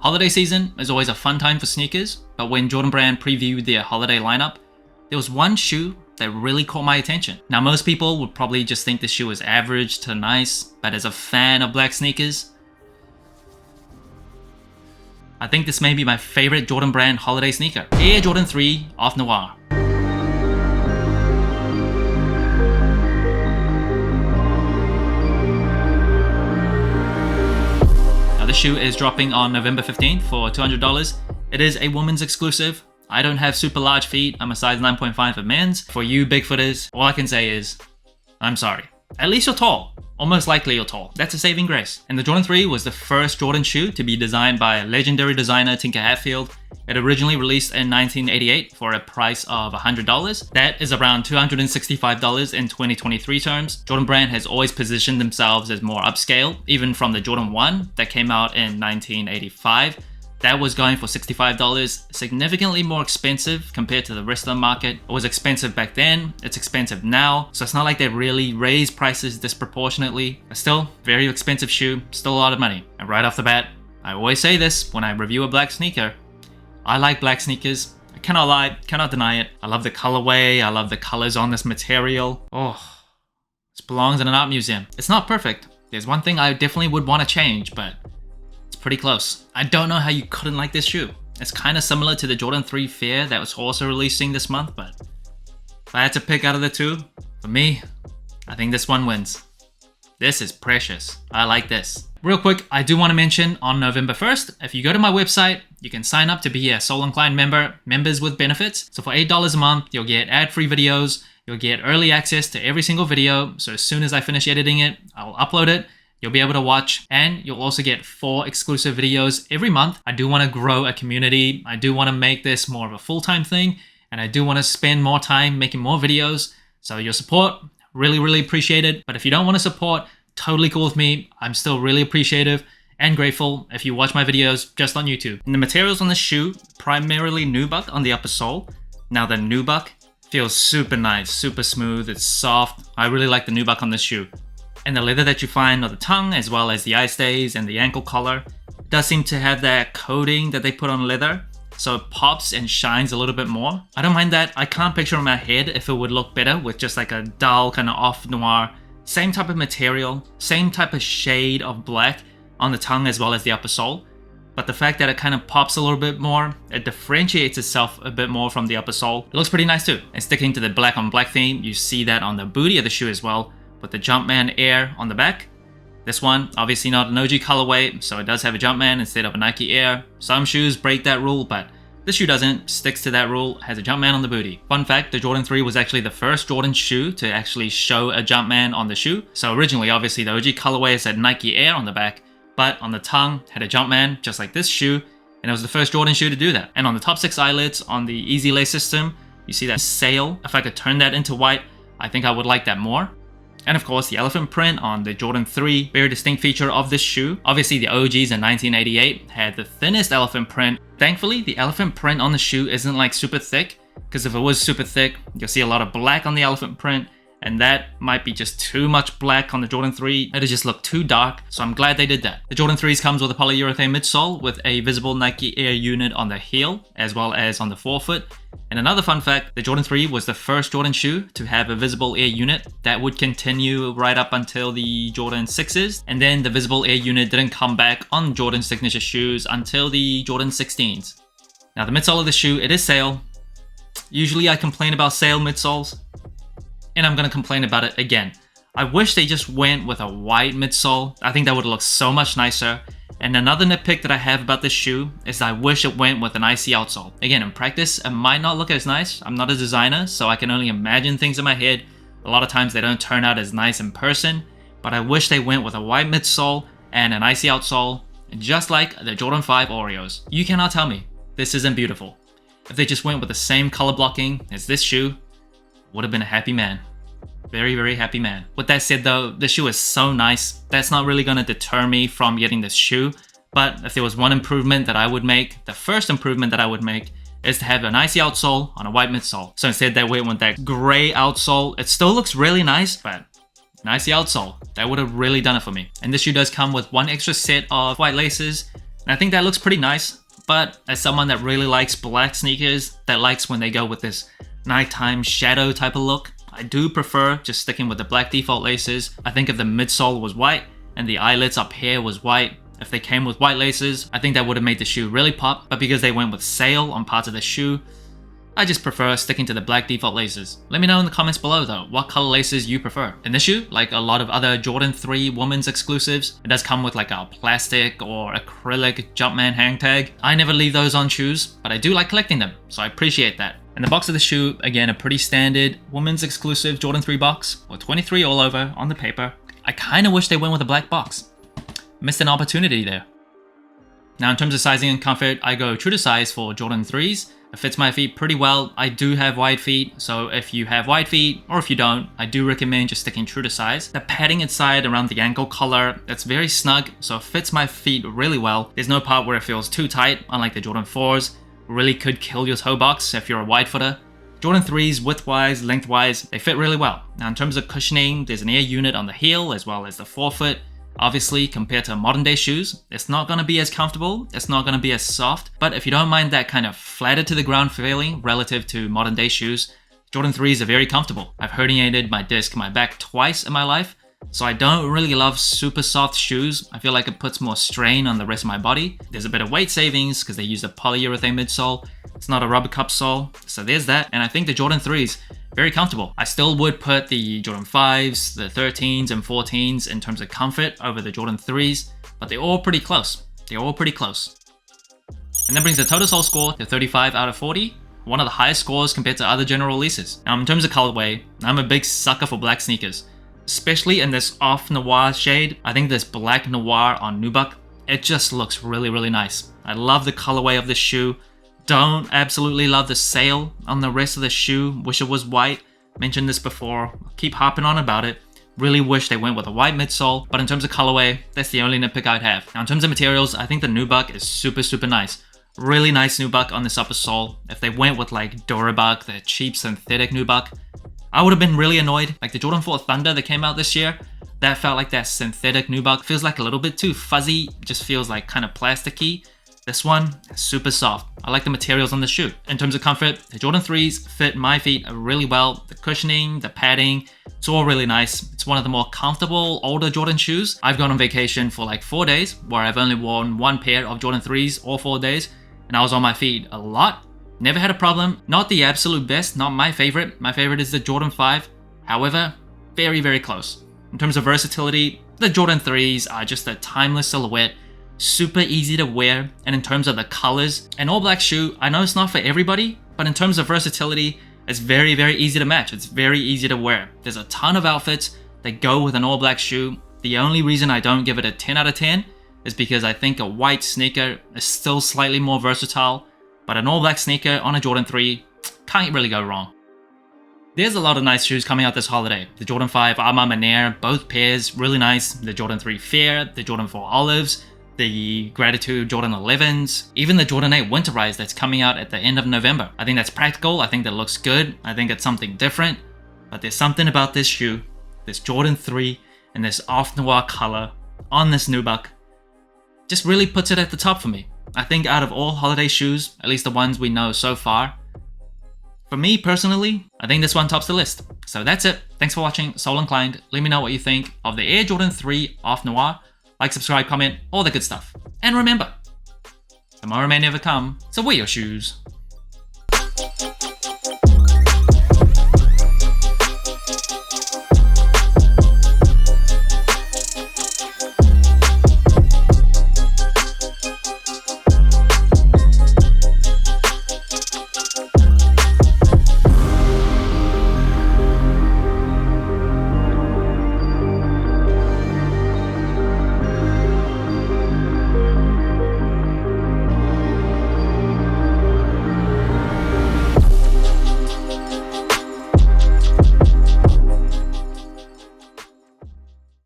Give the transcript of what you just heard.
Holiday season is always a fun time for sneakers, but when Jordan Brand previewed their holiday lineup, there was one shoe that really caught my attention. Now most people would probably just think this shoe is average to nice, but as a fan of black sneakers, I think this may be my favorite Jordan Brand holiday sneaker. Air Jordan 3 Off Noir. Now this shoe is dropping on November 15th for $200. It is a woman's exclusive. I don't have super large feet, I'm a size 9.5 for men's. For you bigfooters, all I can say is, I'm sorry. At least you're tall. Or most likely you're tall. That's a saving grace. And the Jordan 3 was the first Jordan shoe to be designed by legendary designer Tinker Hatfield. It originally released in 1988 for a price of $100. That is around $265 in 2023 terms. Jordan Brand has always positioned themselves as more upscale, even from the Jordan 1 that came out in 1985. That was going for $65, significantly more expensive compared to the rest of the market. It was expensive back then, it's expensive now, so it's not like they really raised prices disproportionately. But still, very expensive shoe, still a lot of money. And right off the bat, I always say this when I review a black sneaker, I like black sneakers. I cannot lie, cannot deny it. I love the colorway, I love the colors on this material. Oh, this belongs in an art museum. It's not perfect. There's one thing I definitely would want to change, but pretty close. I don't know how you couldn't like this shoe. It's kind of similar to the Jordan 3 Fair that was also releasing this month, but if I had to pick out of the two, for me, I think this one wins. This is precious. I like this. Real quick, I do want to mention on November 1st, if you go to my website, you can sign up to be a Sole Inclined member, members with benefits. So for $8 a month, you'll get ad-free videos, you'll get early access to every single video. So as soon as I finish editing it, I'll upload it. You'll be able to watch, and you'll also get 4 exclusive videos every month. I do want to grow a community. I do want to make this more of a full-time thing, and I do want to spend more time making more videos. So your support, really appreciate it. But if you don't want to support, totally cool with me. I'm still really appreciative and grateful if you watch my videos just on YouTube. And the materials on the shoe, primarily nubuck on the upper sole. Now the nubuck feels super nice, super smooth, it's soft. I really like the nubuck on this shoe. And the leather that you find on the tongue, as well as the eye stays and the ankle collar, does seem to have that coating that they put on leather, so it pops and shines a little bit more. I don't mind that. I can't picture in my head if it would look better with just like a dull kind of off noir, same type of material, same type of shade of black on the tongue as well as the upper sole. But the fact that it kind of pops a little bit more, it differentiates itself a bit more from the upper sole. It looks pretty nice too. And sticking to the black on black theme, you see that on the booty of the shoe as well, with the Jumpman Air on the back. This one, obviously not an OG colorway, so it does have a Jumpman instead of a Nike Air. Some shoes break that rule, but this shoe doesn't, sticks to that rule, has a Jumpman on the booty. Fun fact, the Jordan 3 was actually the first Jordan shoe to actually show a Jumpman on the shoe. So originally, obviously the OG colorway said Nike Air on the back, but on the tongue had a Jumpman, just like this shoe, and it was the first Jordan shoe to do that. And on the top 6 eyelets on the Easy Lace system, you see that sail. If I could turn that into white, I think I would like that more. And of course, the elephant print on the Jordan 3, very distinct feature of this shoe. Obviously, the OGs in 1988 had the thinnest elephant print. Thankfully, the elephant print on the shoe isn't like super thick, because if it was super thick, you'll see a lot of black on the elephant print, and that might be just too much black on the Jordan 3. It'd just look too dark, so I'm glad they did that. The Jordan 3s comes with a polyurethane midsole with a visible Nike Air unit on the heel, as well as on the forefoot. And another fun fact, the Jordan 3 was the first Jordan shoe to have a visible air unit. That would continue right up until the Jordan 6s. And then the visible air unit didn't come back on Jordan signature shoes until the Jordan 16s. Now the midsole of the shoe, it is sail. Usually I complain about sail midsoles, and I'm gonna complain about it again. I wish they just went with a white midsole. I think that would look so much nicer. And another nitpick that I have about this shoe is that I wish it went with an icy outsole. Again, in practice, it might not look as nice. I'm not a designer, so I can only imagine things in my head. A lot of times they don't turn out as nice in person, but I wish they went with a white midsole and an icy outsole, just like the Jordan 5 Oreos. You cannot tell me this isn't beautiful. If they just went with the same color blocking as this shoe, would have been a happy man. Very happy man. With that said though, the shoe is so nice, that's not really gonna deter me from getting this shoe. But if there was one improvement that I would make, the first improvement that I would make is to have an icy outsole on a white midsole. So instead they went with that gray outsole. It still looks really nice, but an icy outsole, that would have really done it for me. And this shoe does come with one extra set of white laces. And I think that looks pretty nice, but as someone that really likes black sneakers, that likes when they go with this nighttime shadow type of look, I do prefer just sticking with the black default laces. I think if the midsole was white and the eyelets up here was white, if they came with white laces, I think that would have made the shoe really pop, but because they went with sail on parts of the shoe, I just prefer sticking to the black default laces. Let me know in the comments below though, what color laces you prefer. In this shoe, like a lot of other Jordan 3 women's exclusives, it does come with like a plastic or acrylic Jumpman hang tag. I never leave those on shoes, but I do like collecting them, so I appreciate that. And the box of the shoe, again, a pretty standard women's exclusive Jordan 3 box, or 23 all over on the paper. I kinda wish they went with a black box. Missed an opportunity there. Now in terms of sizing and comfort, I go true to size for Jordan 3s. It fits my feet pretty well. I do have wide feet, so if you have wide feet, or if you don't, I do recommend just sticking true to size. The padding inside around the ankle collar, it's very snug, so it fits my feet really well. There's no part where it feels too tight, unlike the Jordan 4s. Really could kill your toe box if you're a wide footer. Jordan 3s, widthwise, lengthwise, they fit really well. Now in terms of cushioning, there's an air unit on the heel as well as the forefoot. Obviously, compared to modern day shoes, it's not going to be as comfortable, it's not going to be as soft, but if you don't mind that kind of flatted to the ground feeling relative to modern day shoes, Jordan 3s are very comfortable. I've herniated my disc in my back twice in my life, so I don't really love super soft shoes. I feel like it puts more strain on the rest of my body. There's a bit of weight savings because they use a polyurethane midsole. It's not a rubber cup sole, so there's that. And I think the Jordan 3s, very comfortable. I still would put the Jordan 5s, the 13s and 14s in terms of comfort over the Jordan 3s, but they're all pretty close. They're all pretty close. And that brings the total sole score to 35 out of 40, one of the highest scores compared to other general releases. Now in terms of colorway, I'm a big sucker for black sneakers, especially in this off noir shade. I think this black noir on Nubuck, it just looks really, really nice. I love the colorway of this shoe. Don't absolutely love the sail on the rest of the shoe. Wish it was white. Mentioned this before. Keep harping on about it. Really wish they went with a white midsole. But in terms of colorway, that's the only nitpick I'd have. Now in terms of materials, I think the Nubuck is super, super nice. Really nice Nubuck on this upper sole. If they went with like Durabuck, the cheap synthetic Nubuck, I would have been really annoyed. Like the Jordan 4 Thunder that came out this year, that felt like that synthetic Nubuck. Feels like a little bit too fuzzy. Just feels like kind of plasticky. This one, super soft. I like the materials on the shoe. In terms of comfort, the Jordan 3s fit my feet really well. The cushioning, the padding, it's all really nice. It's one of the more comfortable older Jordan shoes. I've gone on vacation for like 4 days where I've only worn one pair of Jordan 3s all 4 days, and I was on my feet a lot. Never had a problem. Not the absolute best, not my favorite. My favorite is the Jordan 5. However, very, very close. In terms of versatility, the Jordan 3s are just a timeless silhouette. Super easy to wear, and in terms of the colors, an all black shoe, I know it's not for everybody, but in terms of versatility, it's very, very easy to match. It's very easy to wear. There's a ton of outfits that go with an all black shoe. The only reason I don't give it a 10 out of 10 is because I think a white sneaker is still slightly more versatile, but an all black sneaker on a Jordan 3 can't really go wrong. There's a lot of nice shoes coming out this holiday. The Jordan 5 Armand Manere, both pairs, really nice. The Jordan 3 Fair, the Jordan 4 Olives, the Gratitude Jordan 11s, even the Jordan 8 Winterize that's coming out at the end of November. I think that's practical, I think that looks good, I think it's something different, but there's something about this shoe, this Jordan 3, and this off noir color on this Nubuck, just really puts it at the top for me. I think out of all holiday shoes, at least the ones we know so far, for me personally, I think this one tops the list. So that's it. Thanks for watching Sole Inclined. Let me know what you think of the Air Jordan 3 Off Noir. Like, subscribe, comment, all the good stuff. And remember, tomorrow may never come, so wear your shoes.